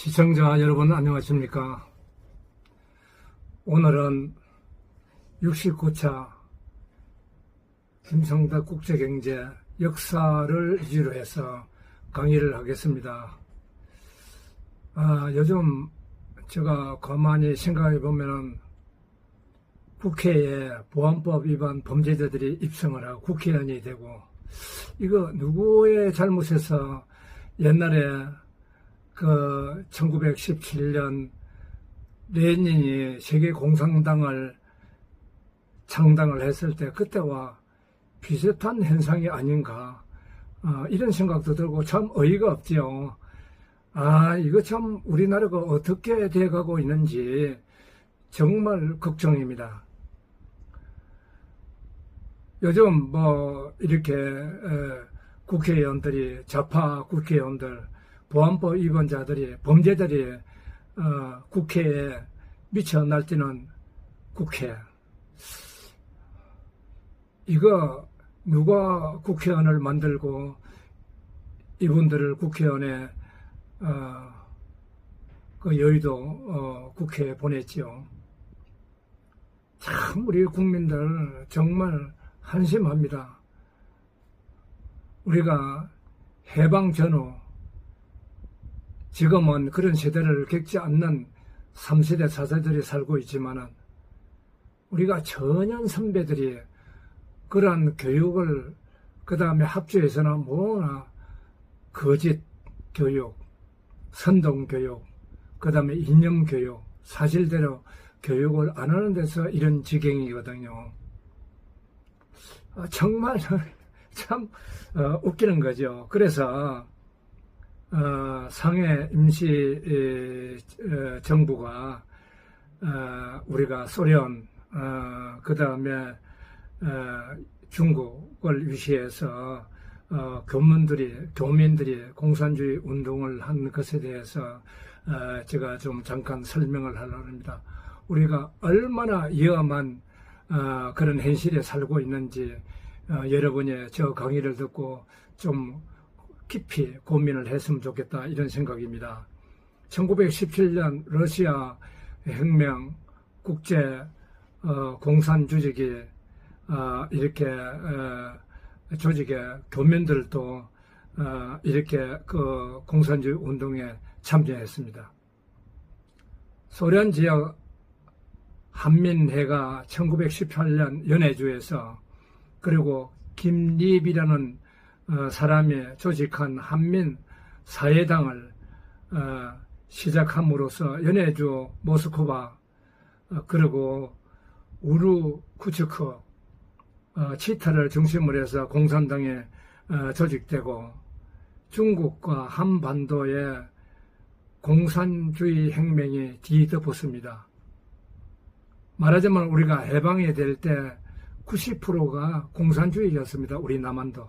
시청자 여러분 안녕하십니까. 오늘은 69차 김성덕 국제경제 역사를 주제로 해서 강의를 하겠습니다. 요즘 제가 가만히 생각해 보면은 국회에 보안법 위반 범죄자들이 입성을 하고 국회의원이 되고, 이거 누구의 잘못에서 옛날에 1917년 레닌이 세계공산당을 창당을 했을 때 그때와 비슷한 현상이 아닌가, 이런 생각도 들고 참 어이가 없지요. 이거 참 우리나라가 어떻게 돼가고 있는지 정말 걱정입니다. 요즘 이렇게 국회의원들이, 좌파 국회의원들, 보안법 위반자들이, 범죄들이 국회에 미쳐 날뛰는 국회, 이거 누가 국회의원을 만들고 이분들을 국회의원에 그 여의도 국회에 보냈지요. 참 우리 국민들 정말 한심합니다. 우리가 해방 전후 지금은 그런 세대를 겪지 않는 3세대, 4세들이 살고 있지만은 우리가 전현 선배들이 그러한 교육을 그 다음에 합주해서나 뭐나 거짓 교육, 선동 교육, 그 다음에 이념 교육, 사실대로 교육을 안 하는 데서 이런 지경이거든요. 정말 참 웃기는 거죠. 그래서 상해 임시 정부가 우리가 소련, 그 다음에 중국을 위시해서 교민들이 공산주의 운동을 한 것에 대해서 제가 좀 잠깐 설명을 하려고 합니다. 우리가 얼마나 위험한 그런 현실에 살고 있는지 여러분이 저 강의를 듣고 좀 깊이 고민을 했으면 좋겠다, 이런 생각입니다. 1917년 러시아 혁명 국제 공산 조직이 이렇게 조직의 교민들도 이렇게 그 공산주의 운동에 참여했습니다. 소련 지역 한민회가 1918년 연해주에서, 그리고 김립이라는 사람이 조직한 한민사회당을 시작함으로써 연해주 모스크바, 그리고 우르쿠츠크, 치타를 중심으로 해서 공산당이 조직되고, 중국과 한반도에 공산주의 혁명이 뒤덮었습니다. 말하자면 우리가 해방이 될 때 90%가 공산주의였습니다. 우리 남한도.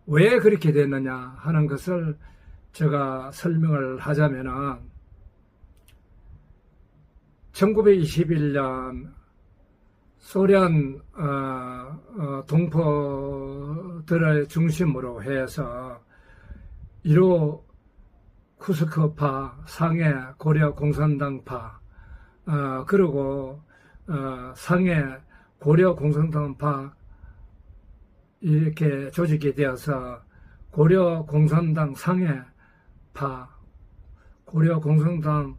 왜 그렇게 됐느냐 하는 것을 제가 설명을 하자면은, 1921년 소련 동포들을 중심으로 해서 1호 쿠스크파, 상해 고려 공산당파, 그리고 상해 고려 공산당파 이렇게 조직이 되어서 고려 공산당 상해파, 고려 공산당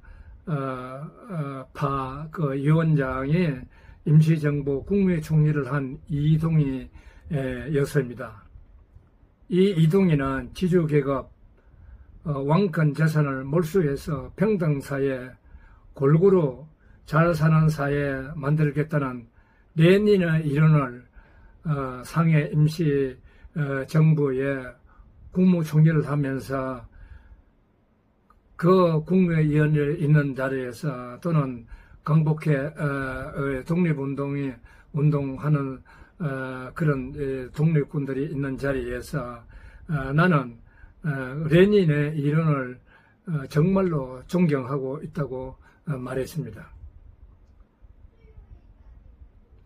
파 그 위원장이 임시정부 국무총리를 한 이동희였습니다. 이 이동희는 지주계급, 왕권 재산을 몰수해서 평등사회, 골고루 잘 사는 사회 만들겠다는 레닌의 이론을 상해 임시 정부의 국무총리를 하면서 그 국무위원회 있는 자리에서, 또는 강복회 운동하는 그런 독립군들이 있는 자리에서 나는 레닌의 이론을 정말로 존경하고 있다고 말했습니다.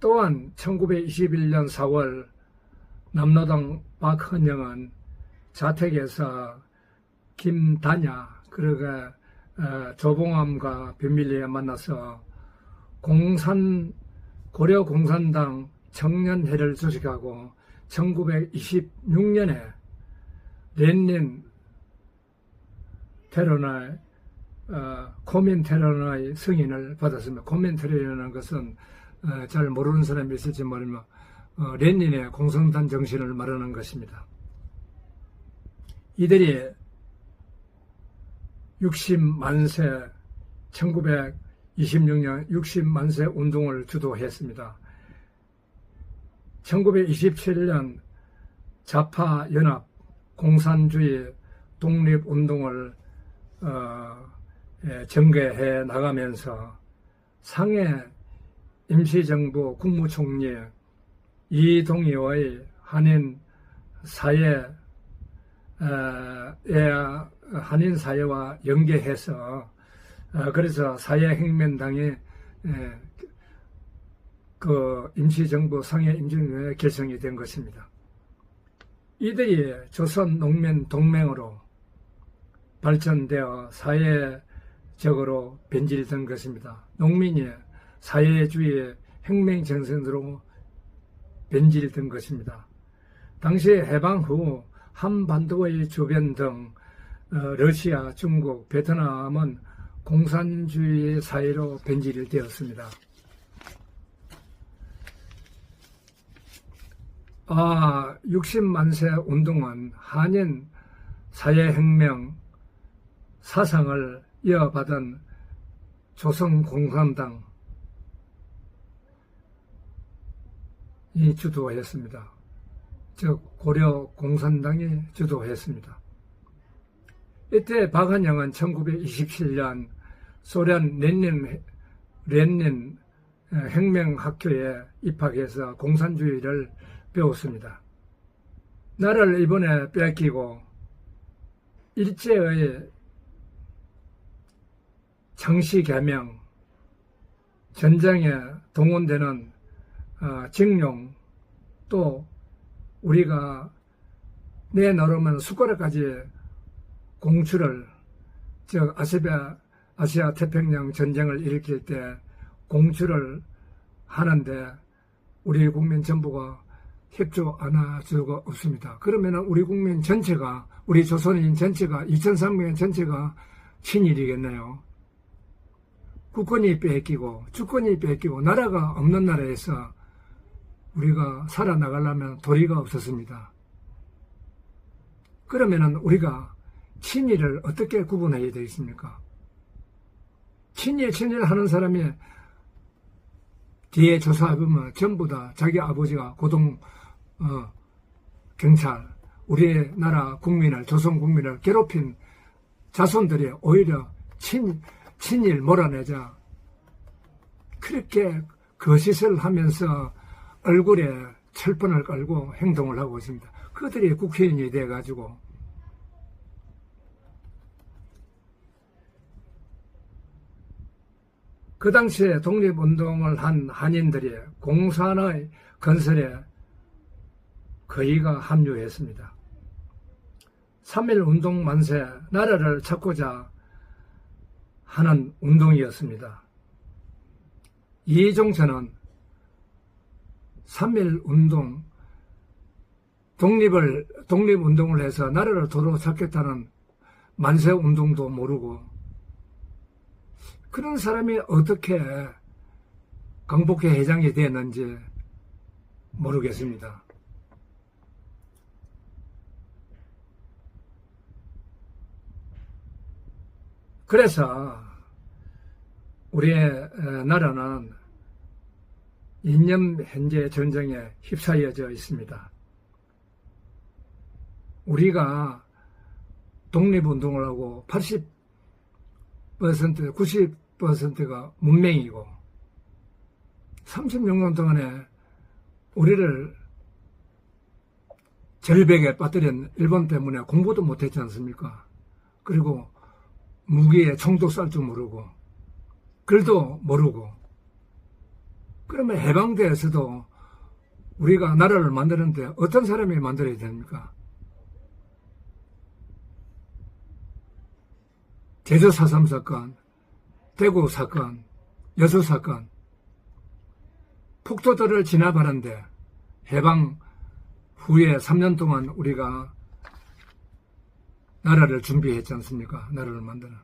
또한 1921년 4월 남로당 박헌영은 자택에서 김다냐 그러가 조봉암과 변밀리에 만나서 고려 공산당 청년회를 조직하고 1926년에 렌닌 테러나의 코민테런의 승인을 받았습니다. 코민테런이라는 것은 잘 모르는 사람이 있을지 모르면 렌닌의 공산당 정신을 말하는 것입니다. 이들이 60만세 1926년 60만세 운동을 주도했습니다. 1927년 좌파연합 공산주의 독립운동을 전개해 나가면서 상해 임시정부 국무총리 이동희의 한인사회와 연계해서 그래서 사회혁명당이 그 임시정부 상해 임시정부에 결성이 된 것입니다. 이들이 조선농민동맹으로 발전되어 사회적으로 변질된 것입니다. 농민이 사회주의 혁명정신으로 변질된 것입니다. 당시 해방 후 한반도의 주변 등 러시아, 중국, 베트남은 공산주의 사회로 변질이 되었습니다. 60만세 운동은 한인 사회혁명 사상을 이어받은 조선공산당이 주도했습니다. 즉 고려 공산당이 주도했습니다. 이때 박한영은 1927년 소련 렌닌 혁명학교에 입학해서 공산주의를 배웠습니다. 나라를 일본에 뺏기고 일제의 창시개명, 전쟁에 동원되는 징용, 또 우리가 내놓으면 숟가락까지 공출을, 즉 아시아 태평양 전쟁을 일으킬 때 공출을 하는데 우리 국민 전부가 협조 안 할 수가 없습니다. 그러면 우리 국민 전체가, 우리 조선인 전체가, 2,300명 전체가 친일이겠네요. 국권이 뺏기고 주권이 뺏기고 나라가 없는 나라에서 우리가 살아나가려면 도리가 없었습니다. 그러면 우리가 친일을 어떻게 구분해야 되겠습니까? 친일 하는 사람이 뒤에 조사해보면 전부 다 자기 아버지가 경찰, 우리나라 국민을, 조선 국민을 괴롭힌 자손들이 오히려 친일 몰아내자 그렇게 거짓을 하면서 얼굴에 철판을 깔고 행동을 하고 있습니다. 그들이 국회의원이 돼가지고 그 당시에 독립운동을 한 한인들이 공산의 건설에 거의가 합류했습니다. 3.1운동 만세, 나라를 찾고자 하는 운동이었습니다. 이종철은 3.1운동, 독립운동을 해서 나라를 도로 찾겠다는 만세운동도 모르고 그런 사람이 어떻게 강복회 회장이 됐는지 모르겠습니다. 그래서 우리의 나라는 이념 현재 전쟁에 휩싸여져 있습니다. 우리가 독립운동을 하고 80%, 90%가 문맹이고 36년 동안에 우리를 절벽에 빠뜨린 일본 때문에 공부도 못했지 않습니까? 그리고 무기에 총도 쌀 줄 모르고 글도 모르고 그러면 해방대에서도 우리가 나라를 만드는데 어떤 사람이 만들어야 됩니까? 제주 4.3 사건, 대구 사건, 여수 사건, 폭도들을 진압하는데 해방 후에 3년 동안 우리가 나라를 준비했지 않습니까? 나라를 만드는.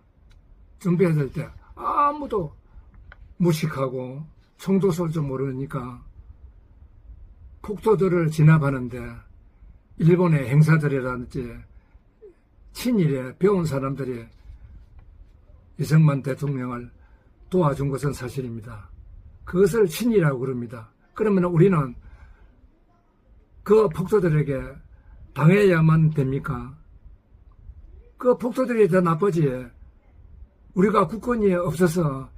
준비했을 때 아무도 무식하고 총도 쏠 줄 모르니까 폭도들을 진압하는데 일본의 행사들이라든지 친일에 배운 사람들이 이승만 대통령을 도와준 것은 사실입니다. 그것을 친일이라고 그럽니다. 그러면 우리는 그 폭도들에게 당해야만 됩니까? 그 폭도들이 더 나쁘지. 우리가 국권이 없어서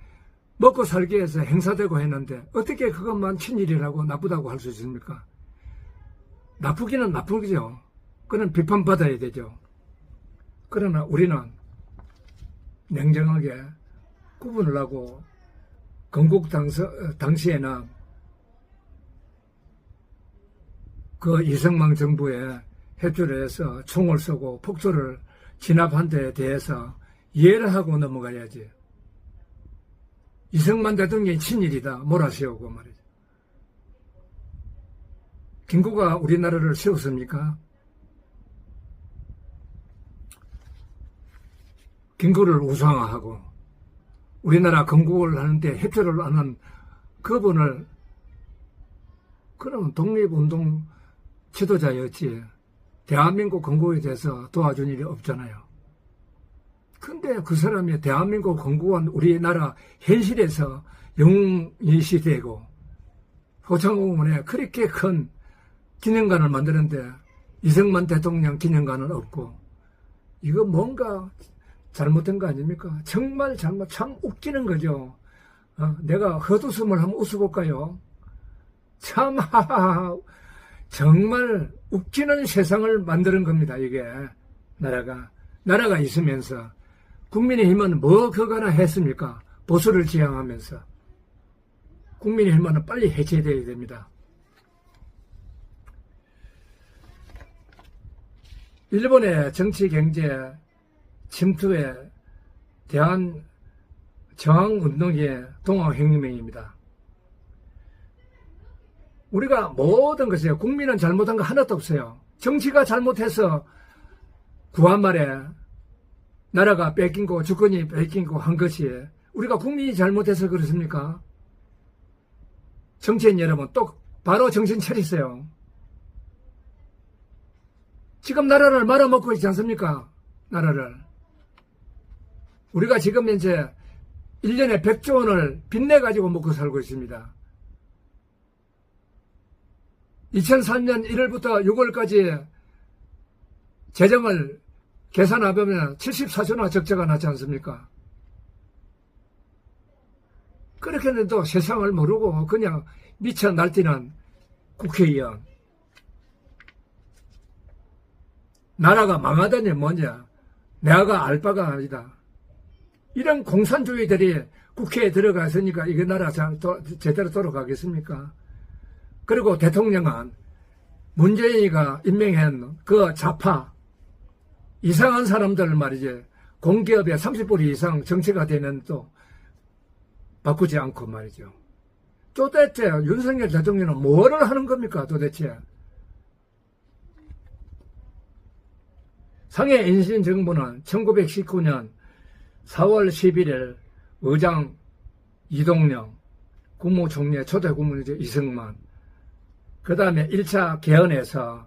먹고 살기 위해서 행사되고 했는데 어떻게 그것만 친일이라고 나쁘다고 할 수 있습니까? 나쁘기는 나쁘죠. 그건 비판받아야 되죠. 그러나 우리는 냉정하게 구분을 하고 건국 당시에는 그 이승만 정부에 협조를 해서 총을 쏘고 폭도를 진압한 데에 대해서 이해를 하고 넘어가야지. 이승만 대통령이 친일이다 몰아세우고 말이죠. 김구가 우리나라를 세웠습니까? 김구를 우상화하고 우리나라 건국을 하는데 협조를 하는 그분을 그러면 독립운동 지도자였지 대한민국 건국에 대해서 도와준 일이 없잖아요. 근데 그 사람이 대한민국 건국은 우리나라 현실에서 영웅시되고 호창공원에 그렇게 큰 기념관을 만드는데 이승만 대통령 기념관은 없고 이거 뭔가 잘못된 거 아닙니까? 정말 참 웃기는 거죠. 내가 헛웃음을 한번 웃어볼까요? 참 정말 웃기는 세상을 만드는 겁니다. 이게 나라가 있으면서 국민의힘은 뭐 그거나 했습니까? 보수를 지향하면서 국민의힘은 빨리 해체되어야 됩니다. 일본의 정치 경제 침투에 대한 저항운동의 동아혁명입니다. 우리가 모든 것에 국민은 잘못한 거 하나도 없어요. 정치가 잘못해서 구한말에 나라가 뺏긴고 주권이 뺏긴고 한 것이 우리가 국민이 잘못해서 그렇습니까? 정치인 여러분 바로 정신 차리세요. 지금 나라를 말아먹고 있지 않습니까? 나라를. 우리가 지금 현재 1년에 100조 원을 빚내가지고 먹고 살고 있습니다. 2003년 1월부터 6월까지 재정을 계산해보면 74조나 적자가 나지 않습니까? 그렇게 해도 세상을 모르고 그냥 미쳐 날뛰는 국회의원. 나라가 망하다니 뭐냐. 내가 알 바가 아니다. 이런 공산주의들이 국회에 들어갔으니까 이게 나라 제대로 돌아가겠습니까? 그리고 대통령은 문재인이가 임명한 그 좌파 이상한 사람들 말이지 공기업에 30% 이상 정치가 되면 또 바꾸지 않고 말이죠. 도대체 윤석열 대통령은 뭐를 하는 겁니까 도대체? 상해 인신정부는 1919년 4월 11일 의장 이동영, 국무총리 초대 국무총리 이승만, 그 다음에 1차 개헌에서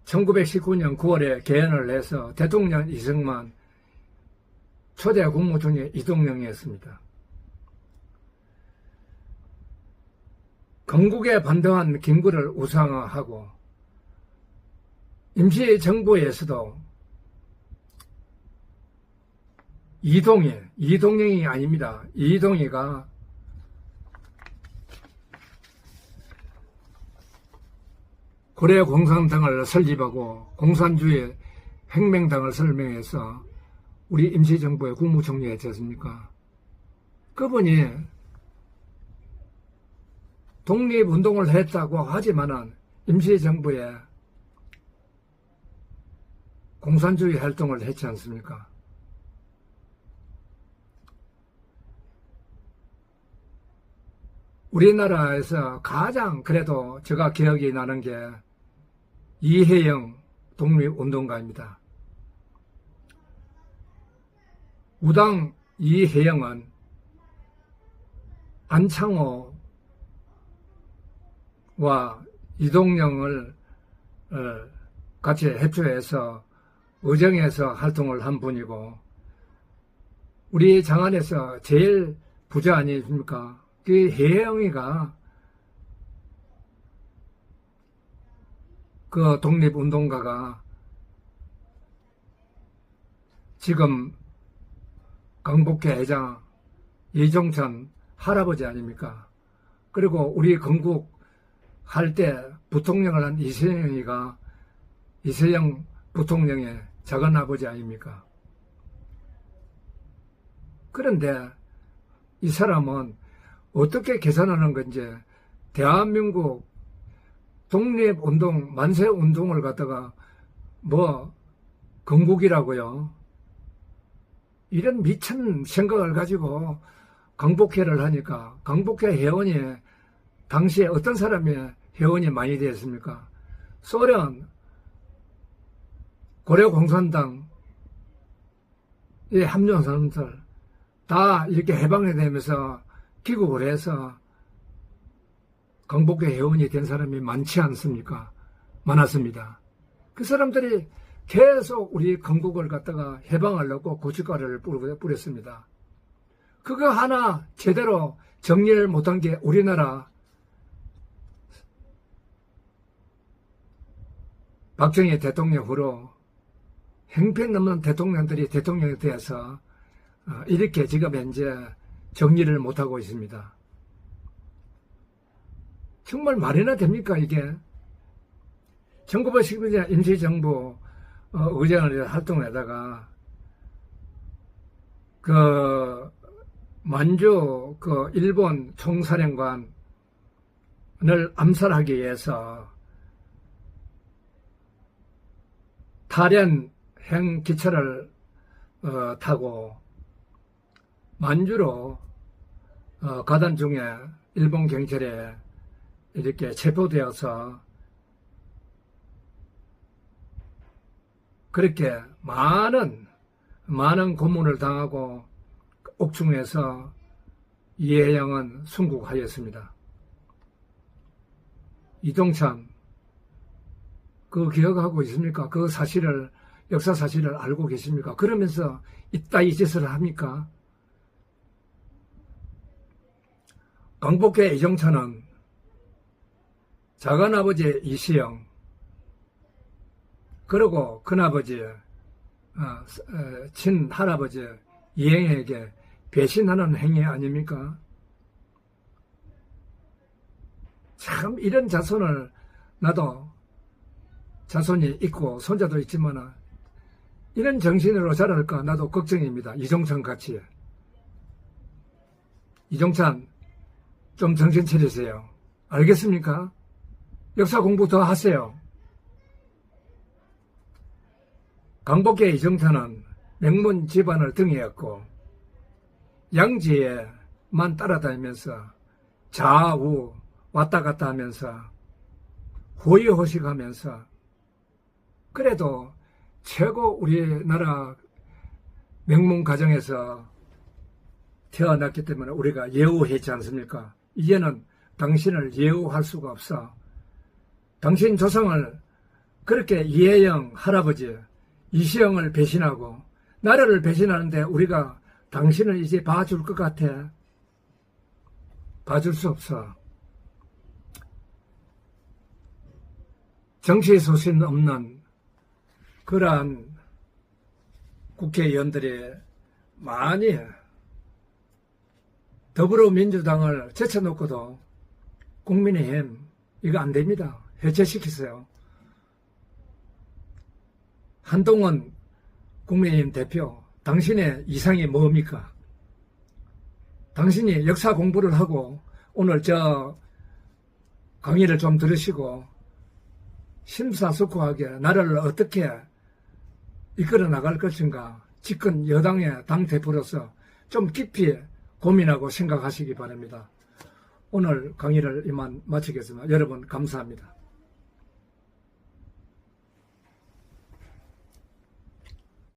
1919년 9월에 개헌을 해서 대통령 이승만, 초대 국무총리 이동영이었습니다. 건국에 반대한 김구를 우상화하고 임시정부에서도 이동영이 아닙니다. 이동희가 고려공산당을 설립하고 공산주의 혁명당을 설명해서 우리 임시정부의 국무총리가 있지 않습니까? 그분이 독립운동을 했다고 하지만은 임시정부에 공산주의 활동을 했지 않습니까? 우리나라에서 가장 그래도 제가 기억이 나는 게 이혜영 독립운동가입니다. 우당 이혜영은 안창호와 이동영을 같이 협조해서 의정에서 활동을 한 분이고, 우리 장안에서 제일 부자 아니십니까? 그 혜영이가 그 독립운동가가 지금 강북회 회장 이종천 할아버지 아닙니까? 그리고 우리 건국 할 때 부통령을 한 이세영이가 이세영 부통령의 작은 아버지 아닙니까? 그런데 이 사람은 어떻게 계산하는 건지 대한민국 독립운동, 만세운동을 갖다가 뭐 건국이라고요. 이런 미친 생각을 가지고 강북회를 하니까 강북회 회원이 당시에 어떤 사람이 회원이 많이 되었습니까? 소련, 고려공산당에 합류한 사람들 다 이렇게 해방이 되면서 귀국을 해서 강북회 회원이 된 사람이 많지 않습니까? 많았습니다. 그 사람들이 계속 우리 건국을 갖다가 해방하려고 고춧가루를 뿌렸습니다. 그거 하나 제대로 정리를 못한 게 우리나라 박정희 대통령 후로 형편없는 대통령들이 대통령이 되어서 이렇게 지금 현재 정리를 못하고 있습니다. 정말 말이나 됩니까 이게? 1912년 임시정부 의장을 활동하다가 그 만주 그 일본 총사령관을 암살하기 위해서 탈연행 기차를 타고 만주로 가던 중에 일본 경찰에 이렇게 체포되어서 그렇게 많은 고문을 당하고 옥중에서 이혜영은 순국하였습니다. 이종찬 그 기억하고 있습니까? 그 사실을, 역사 사실을 알고 계십니까? 그러면서 이따위 짓을 합니까? 강북회 이종찬은 작은아버지 이시영, 그리고 큰아버지, 친할아버지 이행에게 배신하는 행위 아닙니까? 참 이런 자손을 나도 자손이 있고 손자도 있지만 이런 정신으로 자랄까 나도 걱정입니다. 이종찬 같이. 이종찬 좀 정신 차리세요. 알겠습니까? 역사 공부 더 하세요. 강북회 이종찬은 명문 집안을 등에었고 양지에만 따라다니면서 좌우 왔다 갔다 하면서 호의호식하면서 그래도 최고 우리나라 명문 가정에서 태어났기 때문에 우리가 예우했지 않습니까? 이제는 당신을 예우할 수가 없어. 당신 조상을 그렇게 이혜영 할아버지 이시영을 배신하고 나라를 배신하는데 우리가 당신을 이제 봐줄 것 같아? 봐줄 수 없어. 정치 소신 없는 그러한 국회의원들이 많이 더불어민주당을 제쳐놓고도 국민의힘 이거 안 됩니다. 해체시키세요. 한동훈 국민의힘 대표, 당신의 이상이 뭡니까? 당신이 역사 공부를 하고 오늘 저 강의를 좀 들으시고 심사숙고하게 나라를 어떻게 이끌어 나갈 것인가 집권 여당의 당대표로서 좀 깊이 고민하고 생각하시기 바랍니다. 오늘 강의를 이만 마치겠습니다. 여러분 감사합니다.